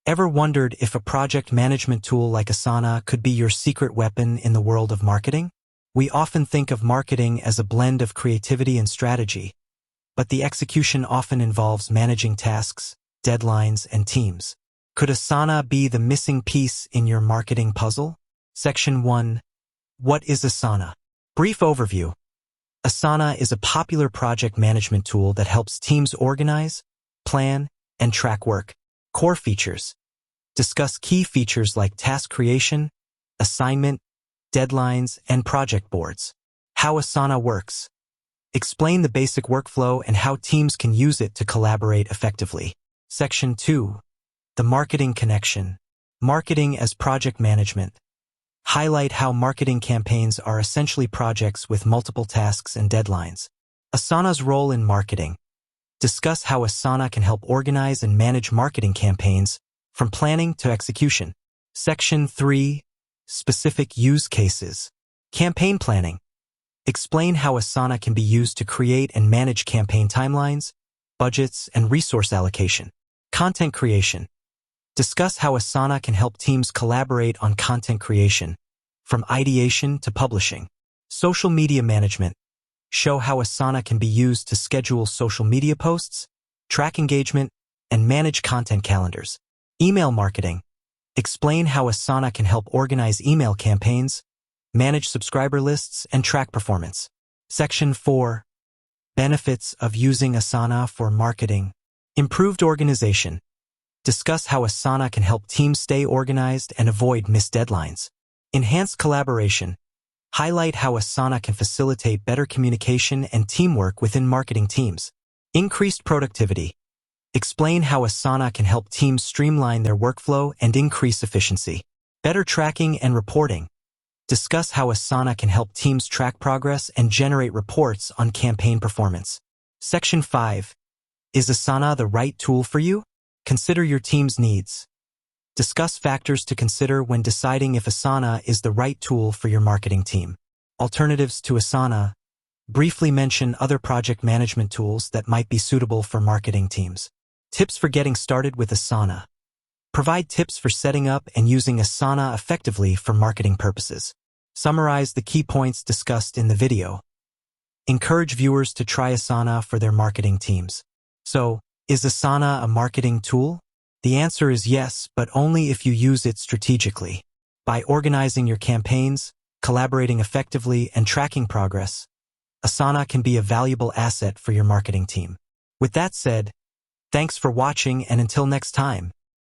Ever wondered if a project management tool like Asana could be your secret weapon in the world of marketing? We often think of marketing as a blend of creativity and strategy, but the execution often involves managing tasks, deadlines, and teams. Could Asana be the missing piece in your marketing puzzle? Section 1. What is Asana? Brief overview. Asana is a popular project management tool that helps teams organize, plan, and track work. Core features. Discuss key features like task creation, assignment, deadlines, and project boards. How Asana works. Explain the basic workflow and how teams can use it to collaborate effectively. Section 2. The marketing connection. Marketing as project management. Highlight how marketing campaigns are essentially projects with multiple tasks and deadlines. Asana's role in marketing. Discuss how Asana can help organize and manage marketing campaigns from planning to execution. Section 3. Specific use cases. Campaign planning. Explain how Asana can be used to create and manage campaign timelines, budgets, and resource allocation. Content creation. Discuss how Asana can help teams collaborate on content creation, from ideation to publishing. Social media management. Show how Asana can be used to schedule social media posts, track engagement, and manage content calendars. Email marketing. Explain how Asana can help organize email campaigns, manage subscriber lists, and track performance. Section 4. Benefits of using Asana for marketing. Improved organization. Discuss how Asana can help teams stay organized and avoid missed deadlines. Enhanced collaboration. Highlight how Asana can facilitate better communication and teamwork within marketing teams. Increased productivity. Explain how Asana can help teams streamline their workflow and increase efficiency. Better tracking and reporting. Discuss how Asana can help teams track progress and generate reports on campaign performance. Section 5. Is Asana the right tool for you? Consider your team's needs. Discuss factors to consider when deciding if Asana is the right tool for your marketing team. Alternatives to Asana. Briefly mention other project management tools that might be suitable for marketing teams. Tips for getting started with Asana. Provide tips for setting up and using Asana effectively for marketing purposes. Summarize the key points discussed in the video. Encourage viewers to try Asana for their marketing teams. So, is Asana a marketing tool? The answer is yes, but only if you use it strategically. By organizing your campaigns, collaborating effectively, and tracking progress, Asana can be a valuable asset for your marketing team. With that said, thanks for watching, and until next time.